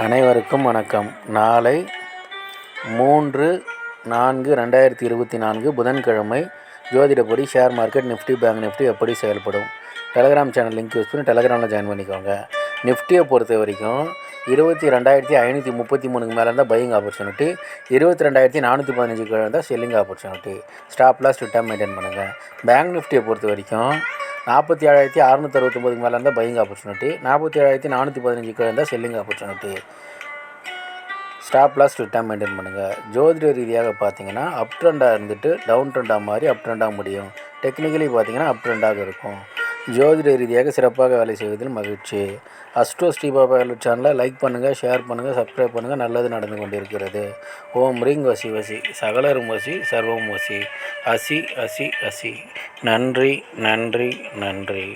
அனைவருக்கும் வணக்கம். நாளை 3/4/2024 புதன்கிழமை ஜோதிடப்படி share market Nifty bank Nifty எப்படி செயல்படும். டெலகிராம் சேனல் லிங்க் யூஸ் பண்ணி டெலகிராமில் ஜாயின் பண்ணிக்கோங்க. நிஃப்டியை பொறுத்த வரைக்கும் 22,533 மேலே இருந்தால் பையிங் ஆப்பர்ச்சுனிட்டி, 22,415 கீழே இருந்தால் selling opportunity. Stop loss return maintain பண்ணுங்கள். பேங்க் நிஃப்டியை பொறுத்த வரைக்கும் 47,669 மேலே இருந்தால் பையிங் ஆப்பர்ச்சுனிட்டி, 47,415 கீழே இருந்தால் selling opportunity. Stop loss return maintain பண்ணுங்கள். ஜோதிட ரீதியாக பார்த்தீங்கன்னா அப் ட்ரெண்டாக இருந்துட்டு டவுன் ட்ரெண்டாக மாறி அப் ட்ரெண்டாக முடியும். டெக்னிக்கலி பார்த்தீங்கன்னா அப் ட்ரெண்டாக இருக்கும். ஜோதிட ரீதியாக சிறப்பாக வேலை செய்வதில் மகிழ்ச்சி. அஸ்ட்ரோ ஸ்ரீபாபா சேனலை லைக் பண்ணுங்கள், ஷேர் பண்ணுங்கள், சப்ஸ்கிரைப் பண்ணுங்கள். நல்லது நடந்து கொண்டிருக்கிறது. ஓம் ரீங் வசி வசி சகலரும் வசி சர்வம் வசி அசி அசி அசி. நன்றி நன்றி நன்றி.